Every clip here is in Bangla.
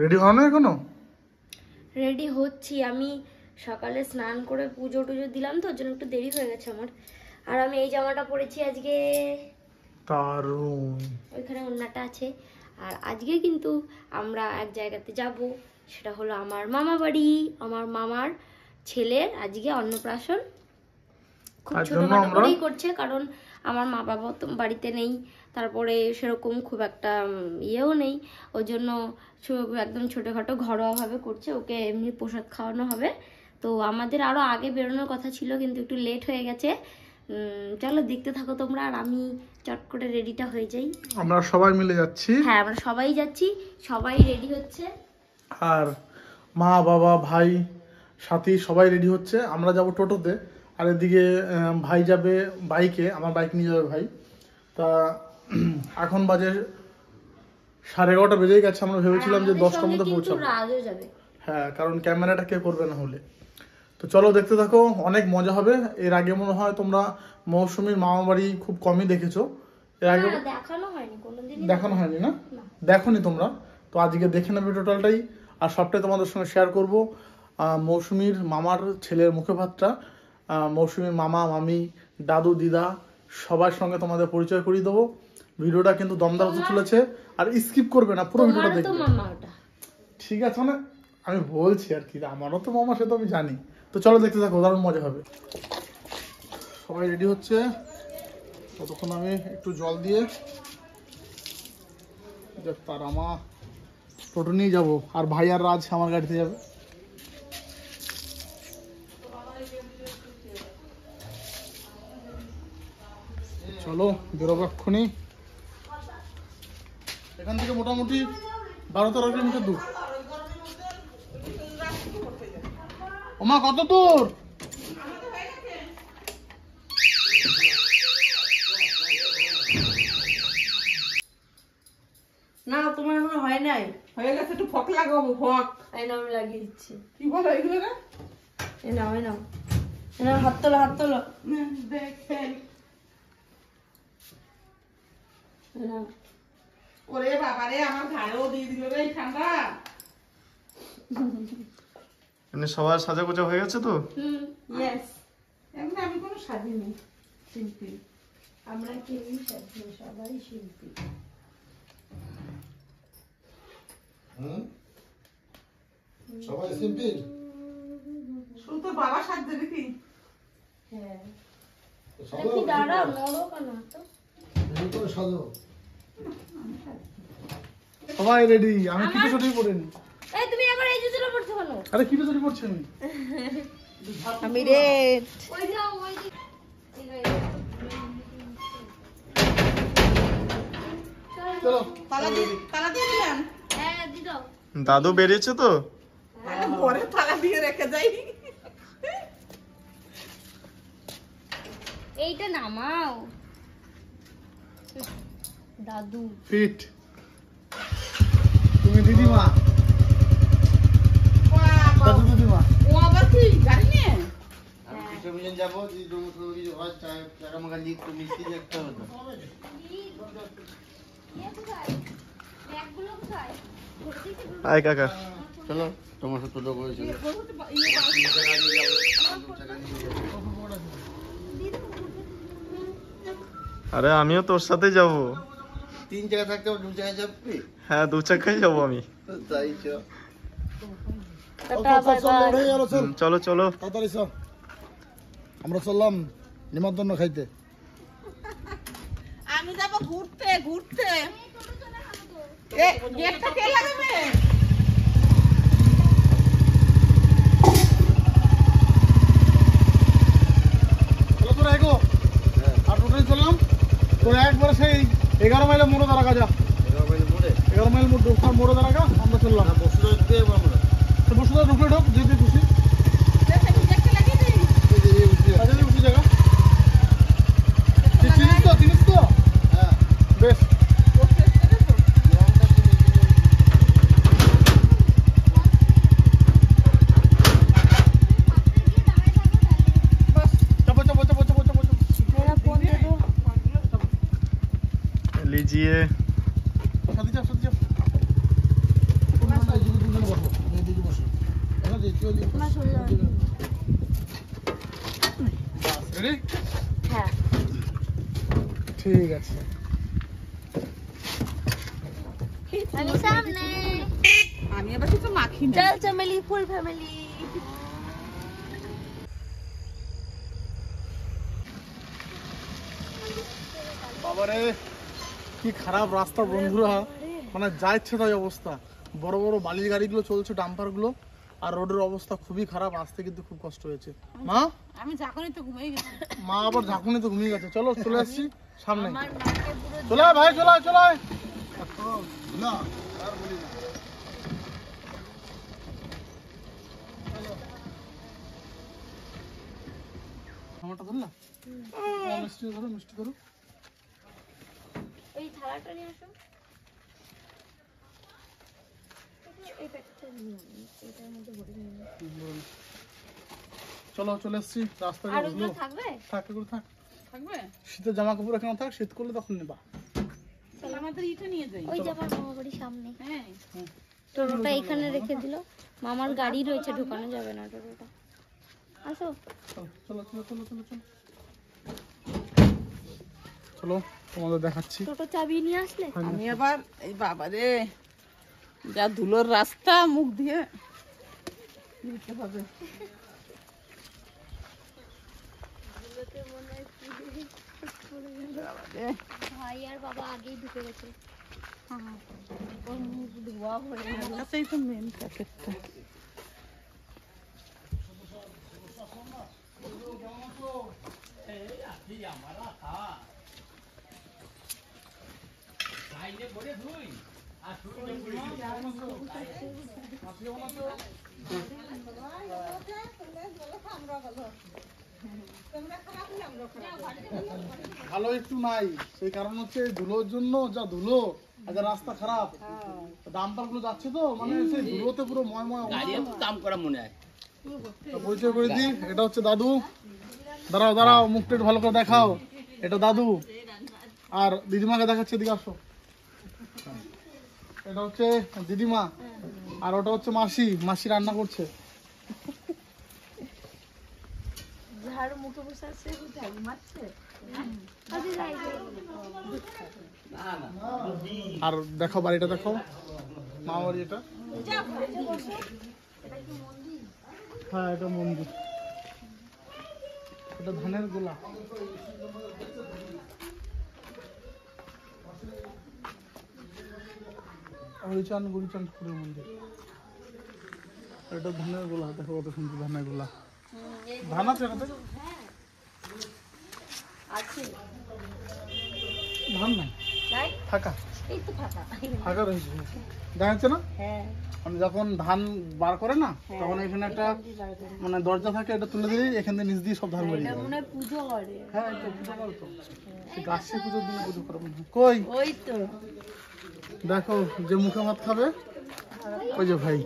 রেডি হও না এখনো? রেডি হচ্ছি, আমি সকালে স্নান করে পুজো টুজো দিলাম তো, ওর জন্য একটু দেরি হয়ে গেছে আমার। আর আমি এই জামাটা পরেছি আজকে, দারুণ। ওইখানে ওড়নাটা আছে। আর আজকে কিন্তু আমরা এক জায়গাতে যাব, সেটা হলো আমার মামা বাড়ি। আমার মামার ছেলের আজকে অন্নপ্রাশন, খুব ছোটখাটো করেই করছে, কারণ আমার মা বাবা তো বাড়িতে নেই, তারপরে সেরকম খুব একটা ইয়েও নেই, ওই জন্য একদম ছোটখাটো ঘরোয়াভাবে করছে। ওকে এমনি প্রসাদ খাওয়ানো হবে। তো আমাদের আরো আগে বেরোনোর কথা ছিল, কিন্তু একটু লেট হয়ে গেছে। চলো দেখতে থাকো তোমরা, আর আমি চট করে রেডিটা হয়ে যাই। আমরা সবাই মিলে যাচ্ছি। হ্যাঁ, আমরা সবাই যাচ্ছি, সবাই রেডি হচ্ছে। আর মা বাবা ভাই সাথী সবাই রেডি হচ্ছে। আমরা যাব টোটোতে, আর এদিকে ভাই যাবে বাইকে, আমার বাইক নিয়ে যাবে ভাই। তা এখন বাজে 11:30 বেজেই গেছে। আমরা ভেবেছিলাম যে 10টার মধ্যে পৌঁছাবো। হ্যাঁ, কারণ ক্যামেরাটা কে করবে না হলে। তো চলো দেখতে থাকো, অনেক মজা হবে। এর আগে মনে হয় তোমরা মৌসুমীর মামা বাড়ি খুব কমই দেখেছো, এর আগে দেখানো হয়নি না? দেখোনি তোমরা, তো আজকে দেখে নেবে টোটালটাই, আর সবটাই তোমাদের সঙ্গে শেয়ার করব। মৌসুমীর মামার ছেলের মুখে ভাতটা, মৌসুমীর মামা মামি দাদু দিদা সবার সঙ্গে তোমাদের পরিচয় করিয়ে দেবো। ভিডিওটা কিন্তু দমদার হতে চলেছে, আর স্কিপ করবে না, পুরো ভিডিওটা দেখবে। ঠিক আছে, মানে আমি বলছি আর কি, আমারও তো মামা, সে তো আমি জানি। তো চলো দেখতে থাকো, দারুণ মজা হবে। সবাই রেডি হচ্ছে, ততক্ষণ আমি একটু জল দিয়ে তার আমা টোটো নিয়ে যাবো, আর ভাই আর রাজ আমার গাড়িতে যাবে। চলো বেরোবো এক্ষুনি। এখান থেকে মোটামুটি 12-13 কিলোমিটার দূর। ওমা কত দূর? না, তোমার এখনো হয় নাই। হয়ে গেছে, একটু ফক লাগাবো। ফক এই নাও, আমি লাগিয়ে দিচ্ছি। কি বলো এগুলো না? এই নাও, এই নাও, এই নাও, হাত তোলো, হাত তোলো। দেখেন, এই নাও। ওরে বাবারে, আমার ঘাড়েও দিয়ে দিল রে ঠান্ডা। এমনি সবার সাজা গোজা হয়ে গেছে তো? ইয়েস। এমনি আমি কোনো সাজিনি, শিল্পী। আমরা কেউই সাজি, সবাই শিল্পী। সবাই সিম্পল। শুধু তোর বাবা সাজবে নাকি? হ্যাঁ, সাজো কি দাঁড়া মরো কেন তো? এই করে সাজো। সবাই রেডি, আমি কিটো ছুটি পড়িনি। এই তুমি আবার এই জুতোটা পরছো কেন? আরে কিটো ছুটি পড়ছি আমি। আমি রেড। ওই যাও, ওই দিকে। চলো তালা দিয়ে দিলাম। হ্যাঁ, দি দাও। দাদু বেরিয়েছে তো? পরে তালা দিয়ে রেখে যাই। এইটা নামাও দাদু। ফিট তুমি দিদিমা, দাদু দিদিমা। ও আবার কি গাড়ি নিয়ে? মিশন যাবো, যদি কোনো কিছু হয় টাকা মাকা লিখ তো মিস্ত্রি দেখতে হবে তো। আয় কাকা, চলো তোমার সাথে তো করেছিল। আরে আমিও তোর সাথে যাব। 3 জায়গা থাকতে 2 জায়গায় যাবি? হ্যাঁ, 2 চাকায় যাবো আমি। তাই চল। চলো চলো, তাড়াতাড়ি চল, আমরা চললাম নিমন্ত্রণ খাইতে। আমি যাব ঘুরতে ঘুরতে। গেটটা কে লাগাবে? চলো তোরা এগো। আর টোটালি চললাম তোরা একবারে সেই 11 মাইলের মোড়ে দাঁড়া যা। 11 মাইল মোড়ে দাঁড়া, আমরা চললাম। বসুধরা ঢুকে যাবো আমরা। বসুধরা ঢুকে ঢোক, যেতে খুশি। গেটটা লাগিয়ে দিই। উঠি জায়গা চিনিস তো? হ্যাঁ বেশ। लीजिए। রেডি? হ্যাঁ ঠিক আছে। আমি সামনে। আমি আবার কিছু মাখি না। চল চমেলি ফুল ফ্যামিলি। বাবারে কি খারাপ রাস্তা বন্ধুরা, মানে যা ইচ্ছে তাই অবস্থা। বড় বড় বালির গাড়িগুলো চলছে, ডাম্পার গুলো, আর রোডের অবস্থা খুবই খারাপ। আসতে কিন্তু খুব কষ্ট হয়েছে। মা আমি ঝাঁকুনি তো ঘুমিয়ে গেছি। মা আবার ঝাঁকুনি তো ঘুমিয়ে গেছে। চলো চলে আসছি সামনে। চলে আয় ভাই, চলে আয়, চলে আয়। না আর বলি না। আমারটা ধরলা? মিষ্টি ধরো, মিষ্টি ধরো। এই থালাটা নিয়ে আসো। এই প্যাকেটটা নিয়ে এটার মধ্যে ভরে নিন। চলো চলে এসছি রাস্তায়। আর ওগুলো থাকবে? থাক এগুলো থাক। থাকবে? শীতের জামা কাপড় এখানে থাক, শীত করলে তখন নেবা। তাহলে আমাদের ইটা নিয়ে যাই। ওই যে আমার মামা বাড়ির সামনে। হ্যাঁ। টোটোটা এখানে রেখে দিল। মামার গাড়ি রয়েছে, ঢোকানো যাবে না টোটোটা। আসো। চলো চলো চলো চলো চলো চলো, তোমাদের দেখাচ্ছি। টোটো চাবি নিয়ে আসলে? আমি আবার এই বাবারে যা ধুলোর রাস্তা, মুখ দিয়ে দিতে হবে। বাবারে, ভাই আর বাবা আগেই ঢুকে গেছে। ওর মুখ ধোয়া হয়ে গেল। কাছেই তো মেন প্যাকেটটা। ভালো একটু নাই, সেই কারণ হচ্ছে এই ধুলোর জন্য যা ধুলো, আর যা রাস্তা খারাপ, ডাম্পার গুলো যাচ্ছে তো, মানে সেই ধুলোতে পুরো ময়ময় অবস্থা। দাম করা মনে হয়। পরিচয় করে দিই, এটা হচ্ছে দাদু। দাঁড়াও দাঁড়াও, মুখটা একটু ভালো করে দেখাও। এটা দাদু, আর দিদিমাকে দেখাচ্ছে, এদিকে আসো। এটা হচ্ছে দিদিমা, আর ওটা হচ্ছে মাসি। মাসি রান্না করছে। ঝাড়ু মুখে বসে আছে, ঝাড়ু মারছে। আর দেখো বাড়িটা, দেখো মা বাড়ি। এটা হ্যাঁ, এটা মন্দির। এটা ধানের গোলা। হরিচান গুরিচান ঠাকুরের মন্দির। এটা ধানের গোলা, দেখো কত সুন্দর ধানের গোলা। ধান আছে এটাতে? আছে। ধান নাই, নাই? ফাঁকা এই তো ফাঁকা। ফাঁকা রয়েছে। দেখা যাচ্ছে না? হ্যাঁ। মানে যখন ধান বার করে না, তখন এখানে একটা মানে দরজা থাকে, এটা তুলে দিলেই এখান থেকে নিচ দিয়ে সব ধান বেরিয়ে যাবে। মনে হয় পুজো করে। হ্যাঁ, এটা পুজো করে তো। গাছে পুজোর দিনে পুজো করে মনে হয়। কই ওই তো। দেখো, যে মুখে ভাত খাবে ওই যে ভাই।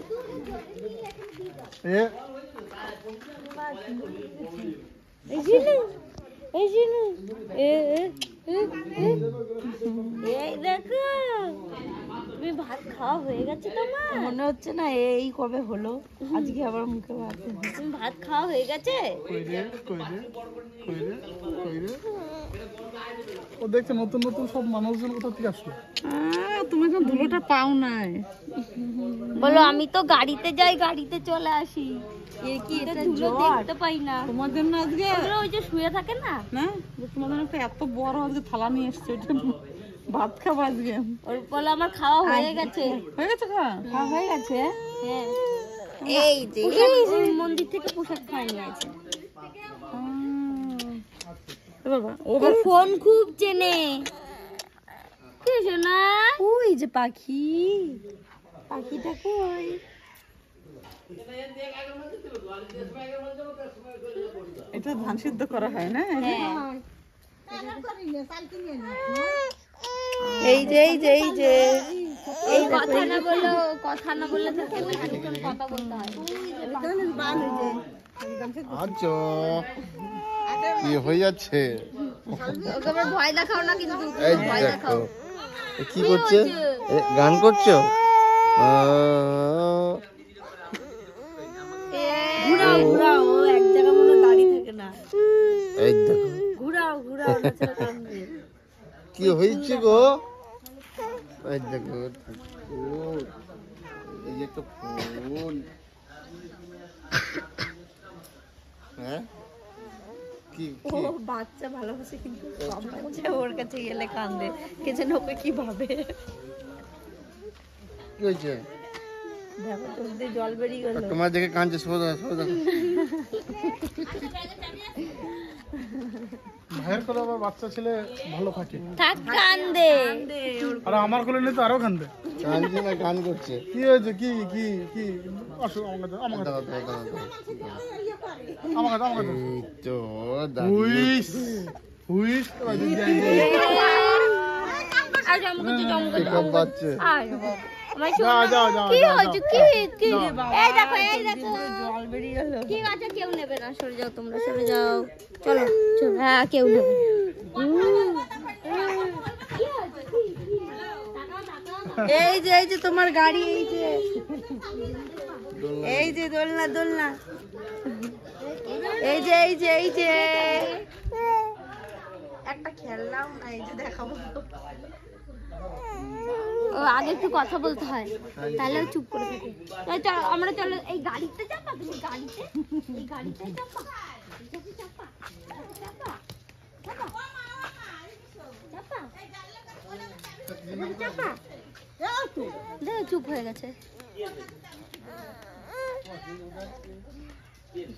এ এই জিনু, এই জিনু, এই দেখো, তুমি ভাত খাওয়া হয়ে গেছে তোমার? মনে হচ্ছে না এই কবে হলো, আজকে আবার মুখে ভাত। তুমি ভাত খাওয়া হয়ে গেছে? কই রে, কই রে, কই রে, কই রে। ও দেখছে নতুন নতুন সব মানুষজন কোথা থেকে আসলো। তুমি এখন ধুলোটা পাও নাই। বলো, আমি তো গাড়িতে যাই, গাড়িতে চলে আসি। কি এটা ধুলো দেখতে পাই না। তোমার জন্য আজকে ওগুলো ওই যে শুয়ে থাকে না, না, তোমার জন্য একটা এত বড় আজকে থালা নিয়ে এসছে। এটা ভাত খাবো আজকে। ওর বলে আমার খাওয়া হয়ে গেছে। হয়ে গেছে? খাওয়া হয়ে গেছে। হ্যাঁ, এই যে মন্দির থেকে পোশাক খাওয়া নিয়ে আছে। বাবা, ও ফোন খুব চেনে। কে শোনা? ওই যে পাখি, পাখিটা কই? এটা ধান সিদ্ধ করা হয় না? এই যে এই যে এই যে এই কথা না বললে, কথা না বললে তো কথা বলতে হয়। আচ্ছা, কি হয়ে যাচ্ছে? ওকে আবার ভয় দেখাও না কিন্তু, এই ভয় দেখো, দেখাও। কি করছে? গান করছো? কি হয়েছে গো? এই দেখো ফুল, এই যে একটা ফুল। হ্যাঁ কি ও বাচ্চা ভালোবাসে কিন্তু সব বাচ্চা ওর কাছে গেলে কান্দে, কে যেন ওকে কি ভাবে। কি হয়েছে? দেখো তোর দিয়ে জল বেরিয়ে গেল। তোমার দেখে কাঁদছে, সোজা সোজা। ভাইয়ের করে আবার বাচ্চা ছেলে ভালো থাকে, থাক কান্দে। আর আমার কোলে নিয়ে তো আরো কান্দে। কাঁদছে না, গান করছে। কি হয়েছে? কি কি কি আসো আমার কাছে, আমার কাছে, দাও, দাও, দাও, দাও। আমার কাছে, আমার কাছে। এই তো দাদু। হুইস হুইস ওই দিদি আইছে। আর জমকে তো জমকে পিকআপ বাজছে। আর আমার যাও যাও যাও কি যাও, হচ্ছে? যাও। কি কি এই দেখো, এই দেখো জল বেরিয়ে গেল। ঠিক আছে, কেউ নেবে না, সরে যাও তোমরা, সরে যাও। চলো চলো, হ্যাঁ কেউ নেবে না। এই যে তোমার গাড়ি, এই যে দোলনা দোলনা, এই যে একটা খেললাম না, এই যে দেখাবো। ও আগে একটু কথা বলতে হয়, তাহলে ও চুপ করে থাকে। তাই চলো আমরা, চলো এই গাড়িতে চাপা, তুমি গাড়িতে, এই গাড়িতে চাপা, চাপা চাপা চাপা চাপা চাপা। দেখো চুপ হয়ে গেছে।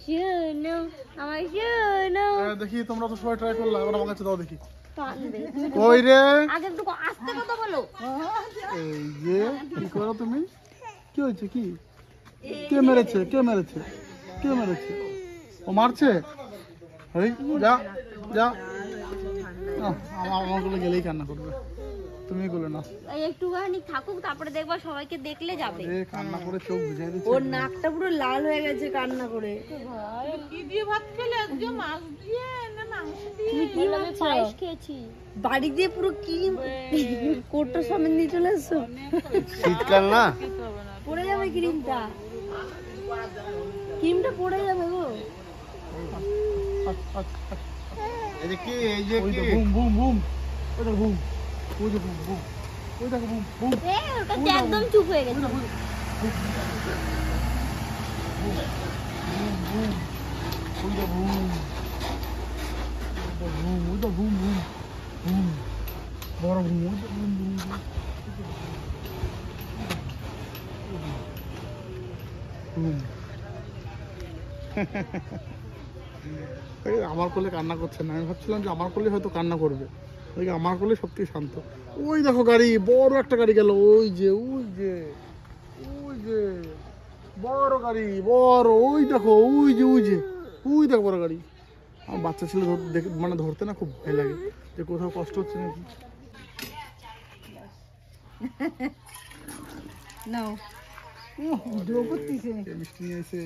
শোনো আমার, শোনো। দেখি তোমরা তো সবাই ট্রাই করলা, এবার আমার কাছে দাও দেখি। কান্দবে। কই রে? আগে একটু আস্তে কথা বলো। এই যে কি করো তুমি? কি হয়েছে? কি কে মেরেছে? কে মেরেছে? কে মেরেছে? ও মারছে? এই যা যা। আমার কোলে গেলেই কান্না করবে, তুমি কোলে না। এই একটুখানি থাকুক, তারপরে দেখবা সবাইকে দেখলে যাবে। এ কান্না করে চোখ বুঝিয়ে দিচ্ছে। ওর নাকটা পুরো লাল হয়ে গেছে কান্না করে। তুমি কি পায়েস খেয়েছি? বাড়ি দিয়ে পুরো ক্রিম কোটটা সামনে নিয়ে চলে এসছো। শীতকাল না, পড়ে যাবে ক্রিমটা, ক্রিমটা পড়ে যাবে গো। এই যে কি, এই যে ওই কি, তো বুম বুম বুম, ওই দেখো বুম, ওই যে বুম বুম, ওই দেখো বুম বুম। ওটা তো একদম চুপ হয়ে গেছে। বড় বুম, আমার কোলে কান্না করছে না, আমি ভাবছিলাম যে আমার কোলে হয়তো কান্না করবে, ওই আমার কোলে সব থেকে শান্ত। ওই দেখো গাড়ি, বড় একটা গাড়ি গেল, ওই যে ওই যে ওই যে বড় গাড়ি, বড়, ওই দেখো, ওই যে ওই যে ওই দেখো বড় গাড়ি। আমার বাচ্চা ছেলে মানে ধরতে না খুব ভয় লাগে, যে কোথাও কষ্ট হচ্ছে নাকি। নাও ভিডিও করতেছে মিষ্টি নিয়ে এসে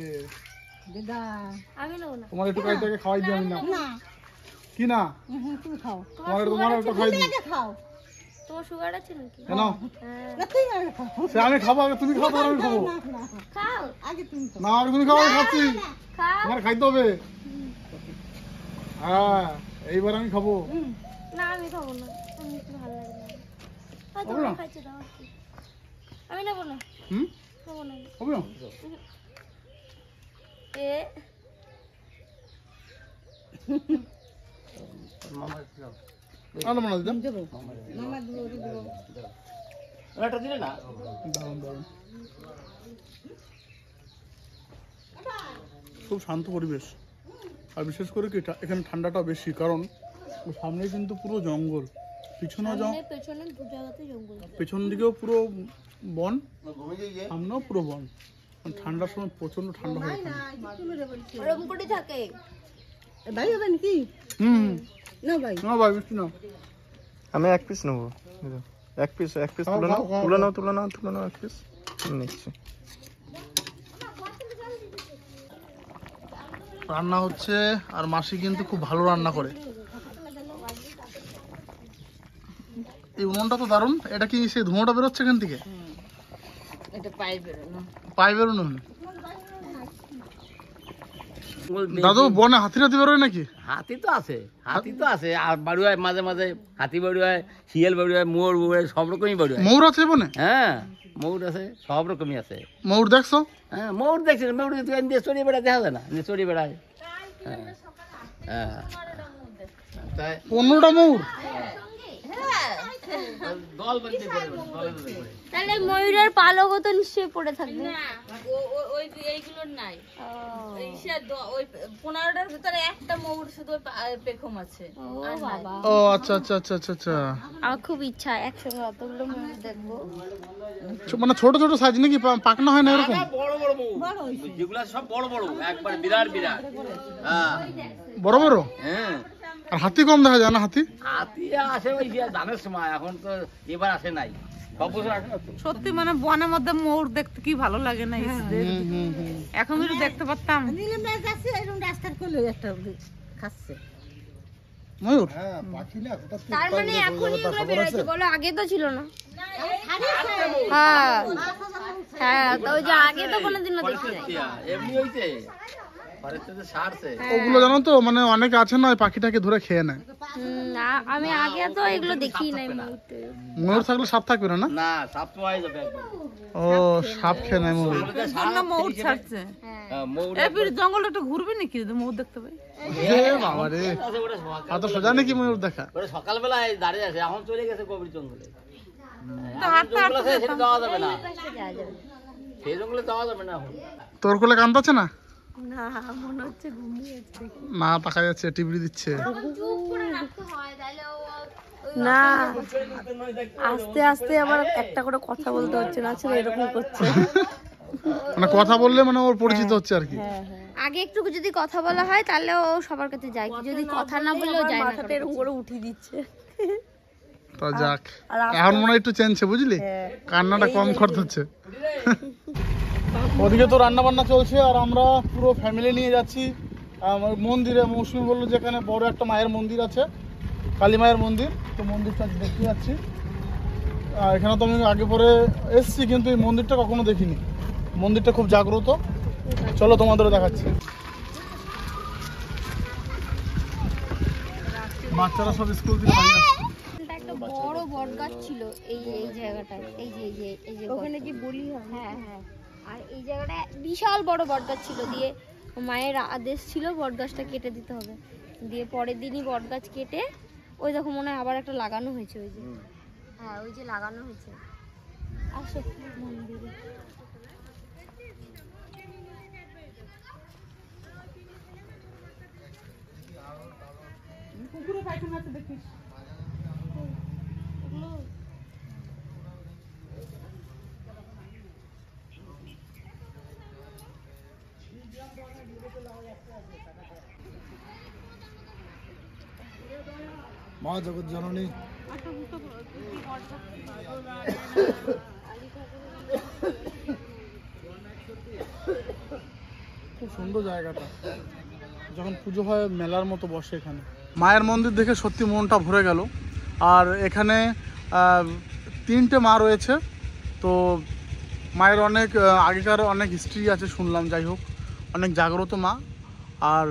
দাদা। আমি নেবো না। তোমার একটু গাড়িটাকে খাওয়াই দিই আমি। না না কি না, তুমি খাও, তোমার একটা খাওয়াই দিই। খাও তোমার সুগার আছে নাকি? কেন? হ্যাঁ না তুই আগে খাও, সে আমি খাবো, আগে তুমি খাও, তারপর আমি খাবো। খাও আগে তুমি খাও। না আগে তুমি খাও, আমি খাচ্ছি। খাও। তোমার খাইতে হবে। হ্যাঁ এইবার আমি খাবো। না আমি খাবো না, আমি একটু ভালো লাগে না। হয়তো খাবো না? ওরা খাচ্ছে, দাও আর কি। আমি নেবো না, হুম, নেবো না। হবে না? এ আলো মনে দিতাম। মামা দুটো দিব। ওটা দিলে না। দারুণ দারুণ, খুব শান্ত পরিবেশ। আর বিশেষ করে কি এখানে ঠান্ডাটা বেশি, কারণ সামনে কিন্তু পুরো জঙ্গল, পিছনেও সামনে পেছনে দু জায়গাতে জঙ্গল। পেছন দিকেও পুরো বন, ঘুমিয়ে গিয়ে সামনেও পুরো বন। মানে ঠান্ডার সময় প্রচন্ড ঠান্ডা হয় এখানে। ওরকম করে থাকে। ভাই হবে নাকি? হুম, না ভাই, না ভাই মিষ্টি না। আমি এক পিস নেবো, এক পিস খাও, তুলে নাও, খাও, খাও, তুলে নাও, তুলে নাও, তুলে নাও এক পিস নিচ্ছি। রান্না হচ্ছে, আর মাসি কিন্তু খুব ভালো রান্না করে। এই উনুনটা তো দারুণ। এটা কি সেই ধোঁয়াটা বেরোচ্ছে এখান থেকে? এটা পাই বেরোনো। পাই বেরোনো। দাদু বনে হাতি টাতি বেরোয় নাকি? হাতি তো আছে আর বাড়ি হয় মাঝে মাঝে, হাতি বাড়ি হয়, শিয়াল বাড়ি হয়, মোর বাড়ি হয়, সব রকমই বাড়ি হয়। ময়ূর আছে বনে? হ্যাঁ ময়ূর আছে, সব রকমই আছে। ময়ূর দেখছো? হ্যাঁ ময়ূর দেখছি, ময়ূর তুই চড়িয়ে বেড়ায় দেখা যায় না, চড়িয়ে বেড়ায়। হ্যাঁ হ্যাঁ তাই 15টা ময়ূর? দল বাঁধতে করে, দলে দলে করে। তাহলে ময়ূরের পালকও তো নিশ্চয়ই পড়ে থাকবে। ওই এইগুলোর নাই। ওই 15টার ভিতরে একটা ময়ূর শুধু পেখম আছে। ও বাবা, ও আচ্ছা আচ্ছা আচ্ছা আচ্ছা আচ্ছা। আমার খুব ইচ্ছা একসঙ্গে অতগুলো ময়ূর দেখবো। মানে ছোট ছোট সাইজ নাকি, পাকনা হয় না এরকম? বড় বড় ময়ূর, যেগুলা সব বড় বড়, একবার বিরাট বিরাট। হ্যাঁ বড় বড়। হ্যাঁ আর হাতি কম দেখা যায় না? হাতি হাতি আসে ওই ধানের সময়, এখন তো এবার আসে নাই, সব বছর আসে না তো। সত্যি মানে বনের মধ্যে ময়ূর দেখতে কি ভালো লাগে না, এখন যদি দেখতে পারতাম। ময়ূর? তার মানে এখনই এগুলো বেরোচ্ছে, বলো আগে তো ছিল না। হ্যাঁ হ্যাঁ, তো ওই যে আগে তো কোনোদিনও দেখি নাই। এমনি হইছে ফরেস্টে ছাড়ছে। ওগুলো জানো তো, মানে অনেকে আছে না ওই পাখিটাকে ধরে খেয়ে নেয়। আমি আগে তো এগুলো দেখি নাই। ময়ূর থাকলে সাপ থাকবে না? না সাপ তো হয়ে যাবে একবার। ও সাপ খেয়ে নেয় ময়ূর। ময়ূর ছাড়ছে। হ্যাঁ ময়ূর এবার জঙ্গলে একটু ঘুরবি নাকি যদি ময়ূর দেখতে পাই? বাবা রে, আছে, ওটা এত সোজা নাকি ময়ূর দেখা? ওটা সকালবেলায় দাঁড়িয়ে আছে, এখন চলে গেছে গভীর জঙ্গলে। তো হাঁটতে জঙ্গল আছে, হাঁটতে সেটা যাওয়া যাবে না, সেই জঙ্গলে যাওয়া যাবে না এখন। তোর কোলে কান্দাচ্ছে না? না, মনে হচ্ছে ঘুমিয়ে আছে। না, তাকা যাচ্ছে, টিভি দিচ্ছে। চুপ করে রাখতে হয়, তাহলে না আস্তে আস্তে আমার একটা করে কথা বলতে হচ্ছে না, ছেলে এরকম করছে। মানে কথা বললে মানে ওর পরিচিত হচ্ছে আর কি। আগে একটু যদি কথা বলা হয় তাহলে ও সবার কাছে যায়, যদি কথা না বললেও যায় না, মাথাটা এরকম করে উঠিয়ে দিচ্ছে। তো যাক, এখন মনে হয় একটু চেঞ্জছে, বুঝলি, কান্নাটা কম করতে হচ্ছে। ওদিকে তো রান্না বান্না চলছে আর আমরা পুরো ফ্যামিলি নিয়ে যাচ্ছি মন্দিরে। মৌসুমি বললো যেখানে বড় একটা মায়ের মন্দির আছে, কালী মায়ের মন্দির, তো মন্দিরটা দেখতে যাচ্ছি। আর এখানে তো আমি আগে পরে এসেছি, কিন্তু এই মন্দিরটা কখনো দেখিনি। মন্দিরটা খুব জাগ্রত, চলো তোমাদেরও দেখাচ্ছি। বাচ্চারা সব স্কুল থেকে বাড়ি আসছে। একটা বড় বট গাছ ছিল এই জায়গাটায়, এই যে ওখানে কি বলি হয়। হ্যাঁ হ্যাঁ, আর এই জায়গাটা বিশাল বড় বট গাছ ছিল, দিয়ে মায়ের আদেশ ছিল বট গাছটা কেটে দিতে হবে, দিয়ে পরের দিনই বট গাছ কেটে ওই দেখো মনে হয় আবার একটা লাগানো হয়েছে, ওই যে হ্যাঁ ওই যে লাগানো হয়েছে। আসো মন্দিরে। মা জগৎ জননী, খুব সুন্দর জায়গাটা। যখন পুজো হয় মেলার মতো বসে এখানে। মায়ের মন্দির দেখে সত্যি মনটা ভরে গেল। আর এখানে 3টে মা রয়েছে, তো মায়ের অনেক আগেকার অনেক হিস্ট্রি আছে শুনলাম। যাই হোক, অনেক জাগ্রত মা। আর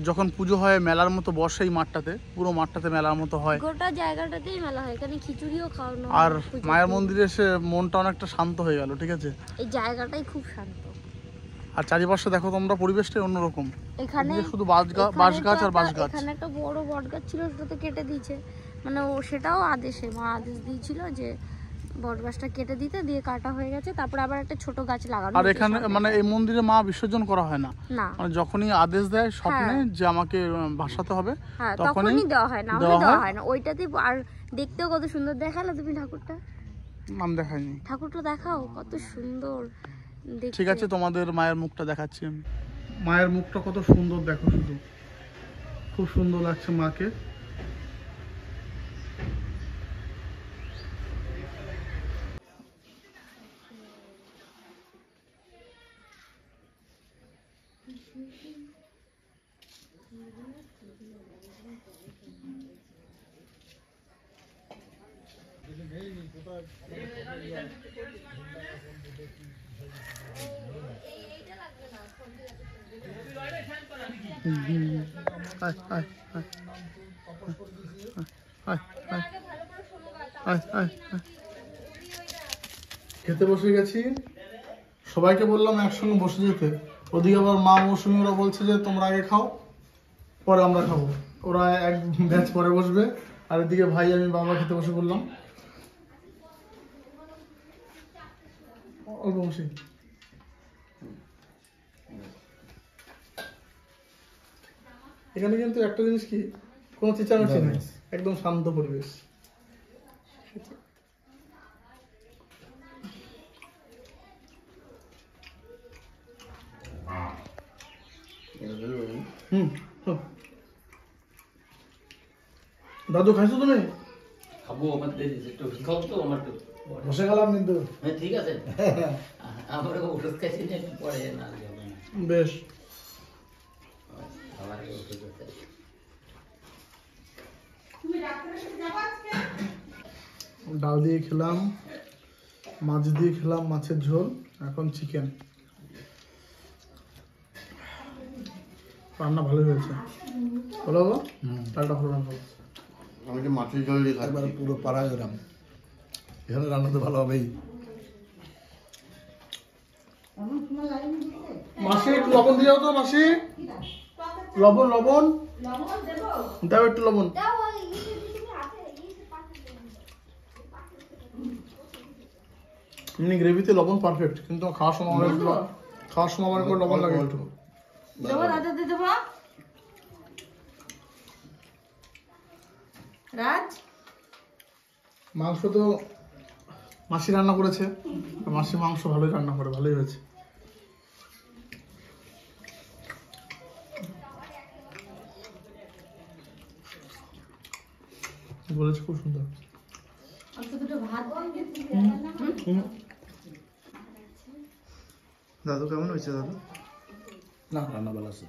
যখন পুজো হয় মেলার মতো বসে এই মাঠটাতে, পুরো মাঠটাতে মেলার মতো হয়, গোটা জায়গাটাতেই মেলা হয়, এখানে খিচুড়িও খাওয়ানো। আর মায়ের মন্দিরে এসে মনটা অনেকটা শান্ত হয়ে গেল। ঠিক আছে, এই জায়গাটাই খুব শান্ত। আর চারিপাশে দেখো তোমরা, পরিবেশটাই অন্যরকম। এখানে শুধু বাঁশ গাছ আর বাঁশ গাছ। এখানে একটা বড় বট গাছ ছিল, সেটা তো কেটে দিয়েছে, মানে ও সেটাও আদেশে মা আদেশ দিয়েছিল যে বট গাছটা কেটে দিতে, দিয়ে কাটা হয়ে গেছে। তারপর আবার একটা ছোট গাছ লাগানো। আর এখানে মানে এই মন্দিরে মা বিসর্জন করা হয় না, না, মানে যখনই আদেশ দেয় স্বপ্নে যে আমাকে ভাসাতে হবে, হ্যাঁ তখনই তখনই দেওয়া হয়, না হলে দেওয়া হয় না। ওইটাতে আর দেখতেও কত সুন্দর দেখালো। তুমি ঠাকুরটা, নাম দেখায়নি। ঠাকুরটা দেখাও কত সুন্দর দেখতে। ঠিক আছে, তোমাদের মায়ের মুখটা দেখাচ্ছি আমি। মায়ের মুখটা কত সুন্দর দেখো, শুধু খুব সুন্দর লাগছে মাকে। আয় আয় আয় আয় আয় আয় আয় আয়। খেতে বসে গেছি, সবাইকে বললাম একসঙ্গে বসে যেতে, ওদিকে আবার মা মৌসুমি ওরা বলছে যে তোমরা আগে খাও পরে আমরা খাবো, ওরা এক ব্যাচ পরে বসবে। আর এদিকে ভাই আমি বাবা খেতে বসে পড়লাম। অল্প বসি। এখানে কিন্তু একটা জিনিস কি, কোনো চেঁচামেচি নেই, একদম শান্ত পরিবেশ। হুম, দাদু খাইছো তুমি? খাবো, আমার দেরি একটু খাও তো, আমার তো বসে গেলাম কিন্তু। হ্যাঁ ঠিক আছে, আমার ওষুধ খাইছি না, একটু পরে না যাবে না, বেশ। আমার ওষুধ আছে। ডাল দিয়ে খেলাম, মাছ দিয়ে খেলাম, মাছের ঝোল, এখন চিকেন। রান্না ভালোই হয়েছে, বলো গো? ডালটা ভালো রান্না হয়েছে। আমি যে মাছের জল দিয়ে একবারে পুরো পাড়া গ্রাম, এখানে রান্না তো ভালো হবেই। মাসি একটু লবণ দিও তো, মাসি লবণ লবণ দাও, একটু লবণ। এমনি গ্রেভিতে লবণ পারফেক্ট, কিন্তু খাওয়ার সময় আমার একটু লবণ লাগে একটু। দেবো দাদা দিয়ে দেবো রাজ। মাংস তো মাসি রান্না করেছে, মাসি মাংস ভালোই রান্না করে, ভালোই হয়েছে। বলেছে খুব সুন্দর। দাদু কেমন হয়েছে দাদু? না রান্না ভালো আছে।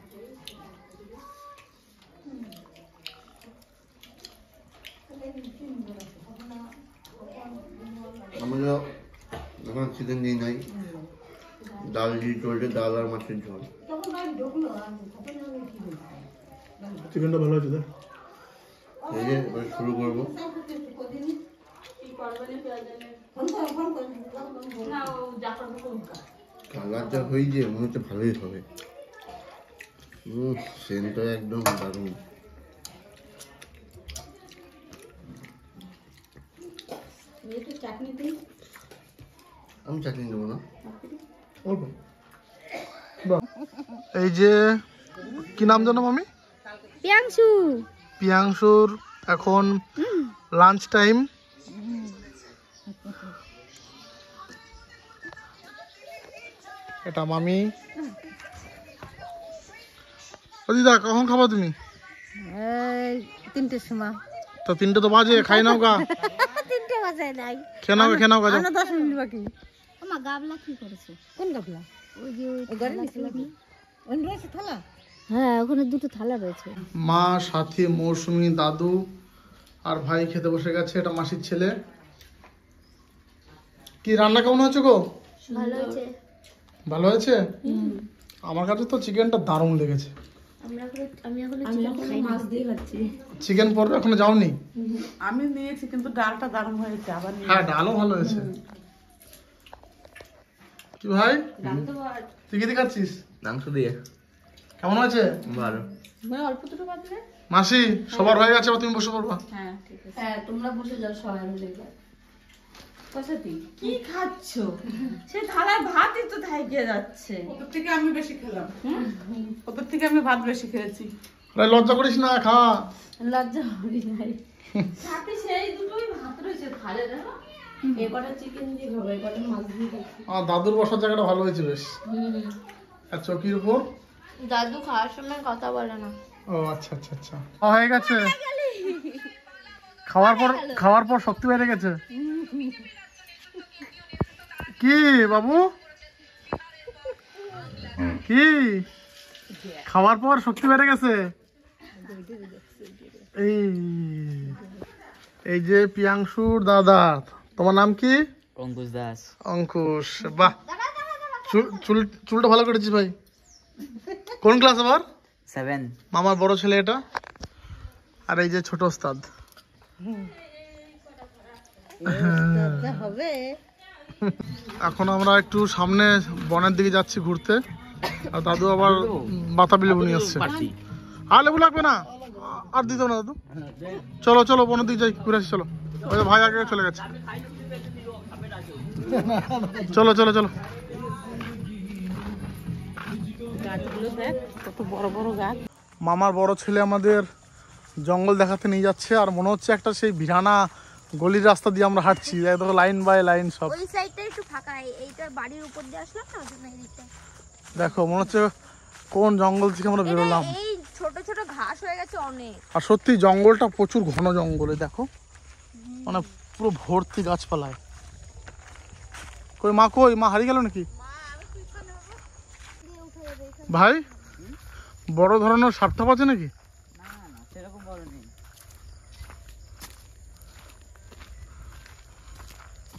আমরা এখন চিকেন দিই নাই, ডাল দিয়ে চলছে, ডাল আর মাছের ঝোল। চিকেনটা ভালো হয়েছে দেখ। এই যে এবার শুরু করবো। কালারটা হয়েছে, মনে হচ্ছে ভালোই হবে। সেন্টটা একদম দারুণ। আমি চাটনি নেবো না। অল্প। বাহ। এই যে কি নাম জানো মামি? পিয়াংশু। পিয়াংশুর এখন লাঞ্চ টাইম। এটা মামি। দিদা কখন খাবা তুমি? 3টের সময়। তো 3টে তো বাজে, খাই নাও গা। 3টে বাজে নাই, খেয়ে নাও গা যাও। 10 মিনিট বাকি। আমার গাবলা কি করেছে? কোন গাবলা? ওই যে ঘরে নিছিলাম। অন্য রয়েছে থালা? হ্যাঁ, ওখানে দুটো থালা রয়েছে। মা, সাথী, মৌসুমি, দাদু আর ভাই খেতে বসে গেছে। এটা মাসির ছেলে। কি রান্না কেমন হয়েছে গো? ভালো হয়েছে। ভালো হয়েছে? আমার কাছে তো চিকেনটা দারুণ লেগেছে। আমি এখন মাছ দিয়ে খাচ্ছি। চিকেন পরে এখনো যাওনি? আমি নিয়েছি কিন্তু ডালটা দারুণ হয়েছে। আবার হ্যাঁ, ডালও ভালো হয়েছে। কি ভাই, তুই কি দিয়ে খাচ্ছিস? মাংস দিয়ে। কেমন হয়েছে? ভালো। অল্প দুটো বাজবে। মাসি সবার হয়ে গেছে, এবার তুমি বসে পড়বা। হ্যাঁ ঠিক আছে। হ্যাঁ, তোমরা বসে যাও সবাই মিলে। কি খাচ্ছো? সে থালায় ভাতই তো থাইকে যাচ্ছে। ওদের থেকে আমি বেশি খেলাম। ওদের থেকে আমি ভাত বেশি খেয়েছি। আরে লজ্জা করিস না, খা। লজ্জা করি নাই। সাথে সেই দুটোই ভাত রয়েছে থালে, দেখো। এবারে চিকেন দিয়ে খাবো, এবারে মাছ দিয়ে খাবো। আমার দাদুর বসার জায়গাটা ভালো হয়েছে বেশ। আর চকির উপর। দাদু খাওয়ার সময় কথা বলে না। ও আচ্ছা আচ্ছা আচ্ছা, হয়ে গেছে। খাওয়ার পর শক্তি বেড়ে গেছে। কি বাবু, কি খাওয়ার পর শক্তি বেড়ে গেছে? এই যে পিয়াংশুর দাদা, তোমার নাম কি? অঙ্কুশ দাস। অঙ্কুশ, বাহ। চুলটা ভালো করেছিস ভাই। কোন ক্লাস আবার? 7 মামার বড় ছেলে এটা, আর এই যে ছোট ওস্তাদ। হবে এখন আমরা একটু সামনে বনের দিকে যাচ্ছি ঘুরতে, আর দাদু আবার বাতাবি লেবু নিয়ে আসছে। আর লেবু লাগবে না, আর দিত না দাদু। চলো চলো বনের দিকে যাই, ঘুরে আসি চলো। ওই যে ভাই আগে চলে গেছে। চলো চলো চলো। গাছগুলো দেখ কত বড় বড় গাছ। মামার বড় ছেলে আমাদের জঙ্গল দেখাতে নিয়ে যাচ্ছে, আর মনে হচ্ছে একটা সেই ভিরানা গলির রাস্তা দিয়ে আমরা হাঁটছি, একদম লাইন বাই লাইন সব। ওই সাইডটা একটু ফাঁকা, এইটা বাড়ির উপর দিয়ে আসলাম না, ওজন্য এই দিকটা। দেখো মনে হচ্ছে কোন জঙ্গল থেকে আমরা বেরোলাম। এই ছোট ছোট ঘাস হয়ে গেছে অনেক। আর সত্যি জঙ্গলটা প্রচুর ঘন জঙ্গলে, দেখো মানে পুরো ভর্তি গাছপালায়। কই মা, কই মা হারিয়ে গেল নাকি? ভাই বড় ধরনের সাপটাপ আছে নাকি? না না সেরকম বড় নেই।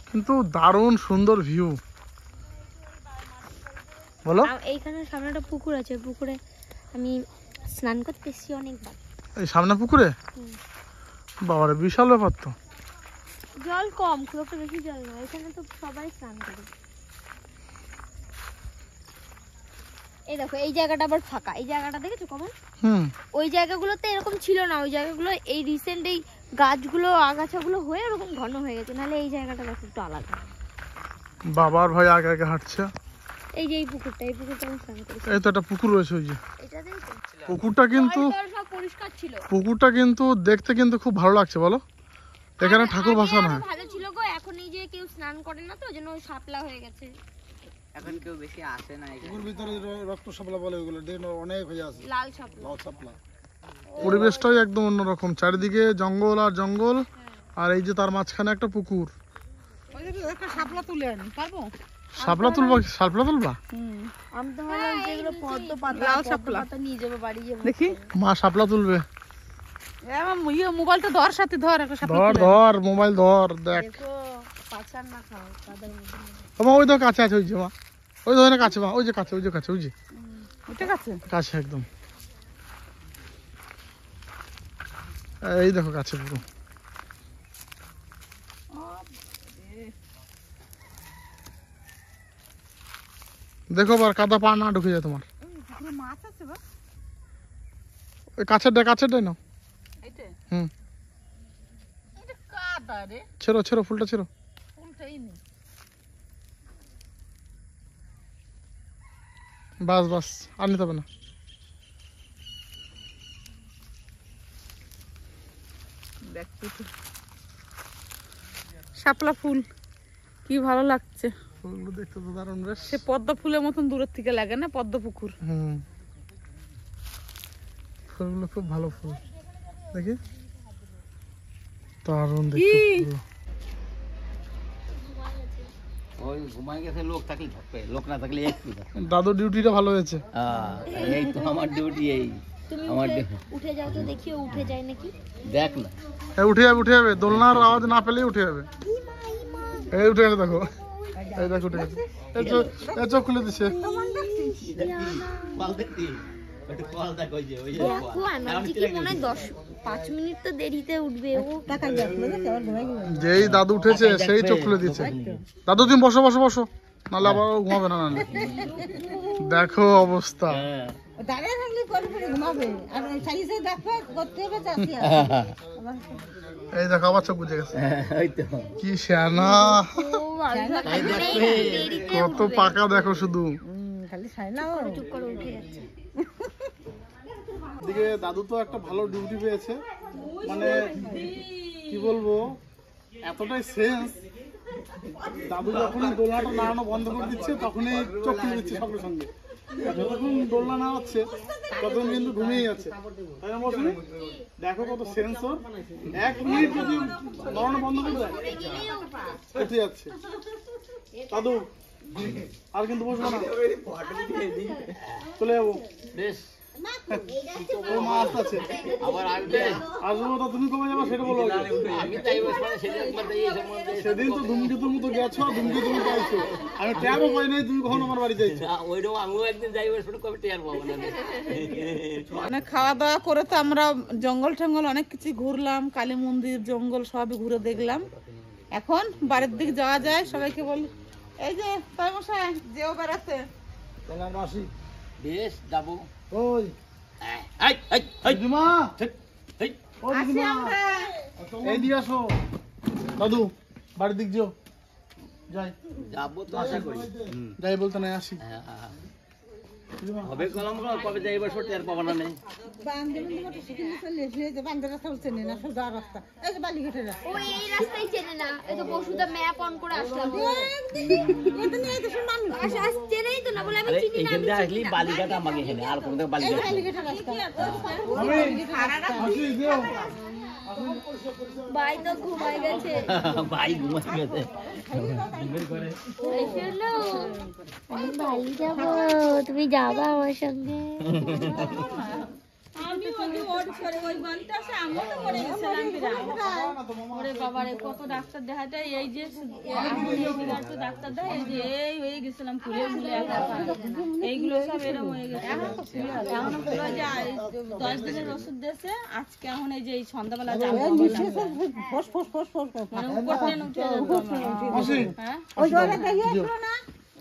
কিন্তু দারুণ সুন্দর ভিউ, বলো। এইখানে সামনে একটা পুকুর আছে, পুকুরে আমি স্নান করতে এসেছি অনেকবার। এই সামনে পুকুরে? বাবারে বিশাল ব্যাপার তো। জল কম, খুব একটা বেশি জল না, এখানে তো সবাই স্নান করে। এই দেখো এই জায়গাটা আবার ফাঁকা, এই জায়গাটা দেখেছো কমন? ওই জায়গাগুলোতে এরকম ছিল না, ওই জায়গাগুলো এই রিসেন্ট এই গাছগুলো আগাছাগুলো হয়ে এরকম ঘন হয়ে গেছে, নাহলে এই জায়গাটা দেখো একটু আলাদা। বাবার ভাই আগে আগে হাঁটছে। এই যে এই পুকুরটা আমি স্নান করেছি। এই তো একটা পুকুর রয়েছে ওই যে এটা দেখো, পুকুরটা, কিন্তু জল সব পরিষ্কার ছিল। পুকুরটা কিন্তু দেখতে কিন্তু খুব ভালো লাগছে, বলো। এখানে ঠাকুর ভাসানো হয়। ভালো ছিল গো, এখন এই যে কেউ স্নান করে না তো, ওইজন্য শাপলা হয়ে গেছে। এখন কেউ বেশি আসে না এখানে। পুকুর ভিতরে রক্ত শাপলা বলে ওগুলো, দেখুন অনেক হয়ে আছে লাল শাপলা। লাল শাপলা। পরিবেশটাই একদম অন্যরকম, চারিদিকে জঙ্গল আর জঙ্গল, আর এই যে তার মাঝখানে একটা পুকুর। ওই যে একটা শাপলা তুলে আনি, পারবো? শাপলা তুলবা? শাপলা তুলবা? আমি তো ভাবলাম যে এগুলো পদ্ম পাতা, লাল পদ্ম শাপলা। পাতা নিয়ে যাবো বাড়ি যাবো। দেখি মা শাপলা তুলবে? আমার মোবাইলটা ধর, সাথে ধর একটা শাপলা ধর তুলে ধর মোবাইল ধর, দেখ। দেখো পাচার না খাও কাদার মধ্যে। মা ওই তো কাছে আছে, ওই যে মা, ওই ধরনের কাছে মা, ওই যে কাছে, ওই যে কাছে, ওই যে ঠিক আছে। কাছে একদম, এই দেখো কাছে পুরো। দেখো আবার কাদা পা না ঢুকে যায় তোমার। পুরো মাছ আছে বা ওই কাছের ডাই নাও। এইটা হুম, এটা কাদা রে, ছেড়ো ছেড়ো, ফুলটা ছেড়ো। ফুলটাই নেই। বাস বাস, আর নিতে হবে না। শাপলা ফুল কি ভালো লাগছে, ফুলগুলো দেখতে তো দারুণ বেশ। সে পদ্ম ফুলের মতন দূরের থেকে লাগে না, পদ্ম পুকুর। হুম, ফুলগুলো খুব ভালো ফুল, দেখি দারুণ দেখতে ফুল। ওই ঘুমাই গেছে, লোক থাকলে থাকবে, লোক না থাকলে একটু থাকবে। দাদু ডিউটিটা ভালো হয়েছে। এই তো আমার ডিউটি, এই তুমি আমার উঠে যাও তো দেখি, ও উঠে যায় নাকি। দেখ না। এই উঠে যাবে, উঠে যাবে, দোলনার আওয়াজ না পেলেই উঠে যাবে। এই উঠে গেছে দেখো, এই দেখো উঠে গেছে। এই চোখ খুলে দিচ্ছে। কল দেখতি, ওটা কল দেখ, ওই যে দেখো আমার কি মনে হয় 5 মিনিট তো দেরিতে উঠবে ও। যেই দাদু উঠেছে সেই চোখ খুলে দিচ্ছে। দাদু তুমি বসো বসো বসো, নাহলে আবার ও ঘুমাবে না। নাহলে দেখো অবস্থা। দাঁড়িয়ে থাকলে করে ফেলে ঘুমাবে, আর সাইজে দেখো করতে হবে চাষি। এই দেখো আবার চোখ বুঝে গেছে। ওই তো কি শ্যানা, কত পাকা দেখো শুধু। খালি সাইনা চুপ করে উঠে যাচ্ছে। এদিকে দাদু তো একটা ভালো ডিউটি পেয়েছে, মানে কি বলবো, এতটাই সেন্স। দাদু যখনই দোলনাটা নাড়ানো বন্ধ করে দিচ্ছে তখনই চোখ খুলে দিচ্ছে সঙ্গে সঙ্গে। যতক্ষণ দোলনা নাড়াচ্ছে ততক্ষণ কিন্তু ঘুমিয়ে যাচ্ছে। তাই না বলছি? দেখো কত সেন্স ওর। 1 মিনিট যদি নড়ানো বন্ধ করে দেয় উঠে যাচ্ছে। দাদু আর কিন্তু বসবো না, চলে যাবো। বেশ ও মা আসতেছে। আবার আসবে আসবো তো, তুমি কবে যাবে সেটা বলো। আমি তাই বলছি সেদিন একবার দিয়ে এসে মনে হয় সেদিন তো ধুমকেতুর মতো গেছো, ধুমকেতুর মতো আইছো। আমি ট্যাবও পাই নাই, তুমি কখন আমার বাড়িতে আইছো? ওইরকম আমিও একদিন যাই বসে কবে টেয়ার পাবো না মানে খাওয়া দাওয়া করে তো আমরা জঙ্গল টঙ্গল অনেক কিছু ঘুরলাম, কালী মন্দির জঙ্গল সবই ঘুরে দেখলাম। এখন বাড়ির দিকে যাওয়া যায়, সবাইকে বলি এই যে তাই মশাই যেও বেড়াতে। তাহলে আমরা আসি। বেশ যাবো। ওই দিদিমা, ও আসি দিদিমা, আমরা। এই দিয়ে আসো। দাদু বাড়ির দিক যেও। যাই যাবো তো আশা করি। যাই বলতে নাই, আসি। দিদিমা, হবে কলম কবে যাই বসে টেয়ার পাবো না নেই। বান্ধবী মোটরসাইকেল নিয়ে চলে এসে, এই যে বান্ধব রাস্তা চেনে না, সোজা রাস্তা, এই যে বালিঘাটের রাস্তা। ও এই রাস্তায় চেনে না, এই তো বসুদা ম্যাপ অন করে আসলাম। এটা নিয়ে দেশের মানুষ চেনেই তো না বলে আমি আরে চিনি না। এইখান দিয়ে আসলি বালিঘাট আমাকে এখানে আর কোনো বালিঘাট নেই। বালিঘাটের রাস্তা। আসি, যেও। ভাই তো ঘুমাই গেছে। ভাই ঘুমাই গেছে। আমি বাড়ি যাবো, তুমি যাবা আমার সঙ্গে? আমি ওর ছেড়ে ওই বলতে আসে আমি তো মরে গেছিলাম বিরাট। ওরে বাবা রে কত ডাক্তার দেখাতে, এই যে এখন এই বিরাট তো ডাক্তার দেয়, এই যে এই হয়ে গেছিলাম ফুলে ফুলে এইগুলো সব এরকম হয়ে গেছে। এখন পুরো যে 10 দিনের ওষুধ দিয়েছে, আজকে এখন এই যে এই সন্ধ্যাবেলা যাবো phos phos phos phos phos. মানে উপর ট্রেন উঠে যাবো আসি। হ্যাঁ ওই জলে দেখে আসলো না,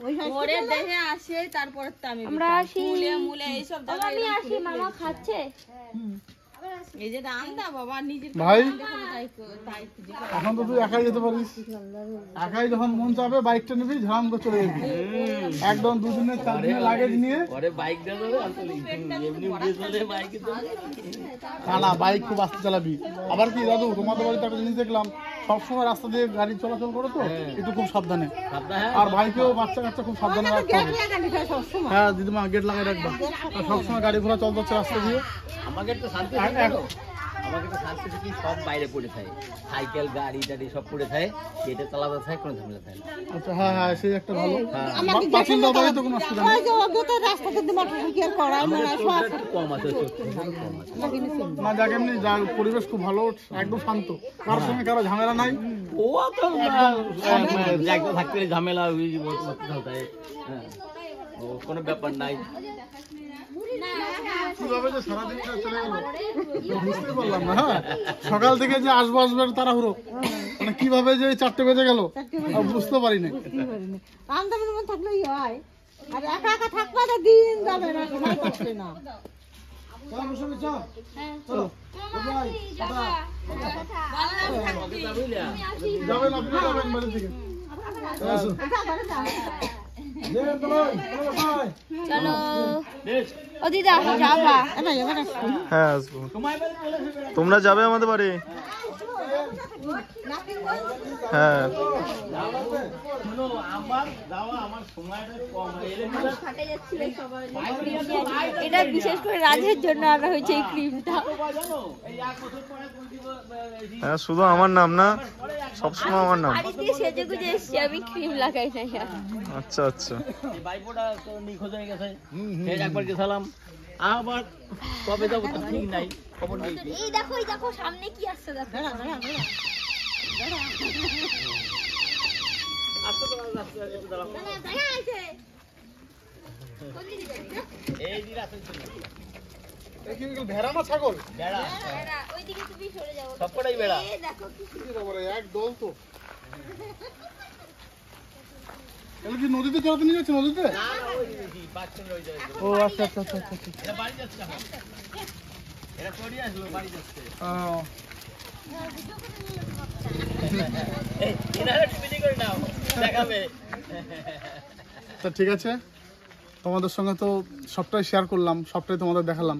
ওই ওরে দেখে আসে তারপরে তো আমি আমরা আসি। ফুলে মুলে এইসব জায়গায় আমি আসি, মামা খাচ্ছে। এই যে রান্দা বাবা নিজের ভাই, তাই তাই খুঁজে পাই। এখন তো তুই একাই যেতে পারিস। একাই যখন মন চাবে বাইকটা নিবি, ঝাম করে চলে যাবি। একদম 2 দিনের 4 দিনের লাগেজ নিয়ে। পরে বাইক দিয়ে যাবে আসলে এমনি উড়ে চলে বাইকে তো না বাইক খুব আস্তে চালাবি। আবার কি দাদু, তোমাদের বাড়িতে একটা জিনিস দেখলাম, সবসময় রাস্তা দিয়ে গাড়ি চলাচল করো তো, একটু খুব সাবধানে। আর বাইকেও বাচ্চা কাচ্চা খুব সাবধানে রাখতে হবে। হ্যাঁ দিদিমা, গেট লাগাই রাখবা। আর সবসময় গাড়ি ঘোড়া চলতে হচ্ছে রাস্তা দিয়ে। আমাকে একটু শান্তি এক- দিও। আমাকে একটু শান্তি কি সব বাইরে পড়ে থাকে, সাইকেল গাড়ি টাড়ি সব পড়ে থাকে, গেটে চালাতে থাকে, কোনো ঝামেলা থাকে না। আচ্ছা, হ্যাঁ হ্যাঁ, সেই একটা ভালো। পাঁচিল দেওয়া বাড়ি তো কোনো অসুবিধা নেই। ওই যে ওকে তো রাস্তাতে মোটরসাইকেল করাই আমাদের না, চোখটা একটু কম আছে, চোখটা কম আছে। না যাক, এমনি যা পরিবেশ খুব ভালো, একদম শান্ত, কারোর সঙ্গে কারো ঝামেলা নাই। ও তো জায়গা থাকতে ঝামেলা ওই চলতে হ্যাঁ, ও কোনো ব্যাপার নাই। কিভাবে যে সারাদিন চলে গেল বুঝতে পারলাম না। হ্যাঁ, সকাল থেকে যে আসবো তাড়াহুড়ো, মানে কিভাবে যে 4টে বেজে গেল বুঝতে পারি না। বান্ধবীর মধ্যে থাকলেই হয়, আর একা একা থাকলে তো দিন যাবে না, সময় কাটবে না। চলো, বুঝলা? যাবেন আপনি, যাবেন বাড়ি থেকে। আসো। চলো ও দিদা যাবা? হ্যাঁ আসবো। তোমরা যাবে আমাদের বাড়ি? হ্যাঁ শোনো, আমার যাওয়া আমার সময়টা কম, এলে এটা বিশেষ করে রাজের জন্য আনা হয়েছে এই ক্রিমটা। জানো এই 1 বছর পরে হ্যাঁ, শুধু আমার নাম না, সবসময় আমার নাম। বাড়ি দিয়ে সেজে গুজে এসছি, আমি ক্রিম লাগাই না। আচ্ছা আচ্ছা। এই বাইকটা তো নিখোঁজ হয়ে গেছে, সেই একবার গেছিলাম, আবার কবে যাবো তো ঠিক নাই, খবর নেই। এই দেখো সামনে কি আসছে, দেখো। আসতে তো রাস্তা দাঁড়াও। এই যে রাস্তা ছিল ভেড়া না ছাগল? বেড়া, ওইদিকে তুমি সরে যাও। সবকটাই বেড়া। এই দেখো কি কি ব্যাপারে, এক দল তো। এগুলো কি নদীতে চড়াতে নিয়ে যাচ্ছে? নদীতে? না না ওই দেখি বাচ্চা রয়ে যায়। ও আচ্ছা আচ্ছা আচ্ছা আচ্ছা। এটা বাড়ি যাচ্ছে এখন, এটা চড়িয়ে আসলো বাড়ি যাচ্ছে। এই এনারা টিভি করে নাও দেখাবে। তা ঠিক আছে, তোমাদের সঙ্গে তো সবটাই শেয়ার করলাম, সবটাই তোমাদের দেখালাম।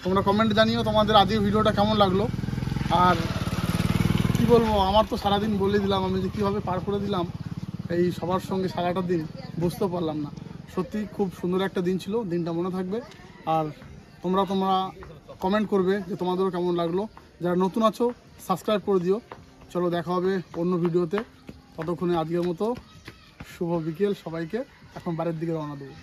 তোমরা কমেন্ট জানিও তোমাদের আজকে ভিডিওটা কেমন লাগলো। আর কি বলবো, আমার তো সারাদিন বলে দিলাম, আমি যে কীভাবে পার করে দিলাম এই সবার সঙ্গে সারাটা দিন, বুঝতে পারলাম না। সত্যি খুব সুন্দর একটা দিন ছিল, দিনটা মনে থাকবে। আর তোমরা কমেন্ট করবে যে তোমাদেরও কেমন লাগলো। যারা নতুন আছো সাবস্ক্রাইব করে দিও। চলো দেখা হবে অন্য ভিডিওতে, ততক্ষণে আজকের মতো শুভ বিকেল সবাইকে। এখন বাড়ির দিকে রওনা দেবো।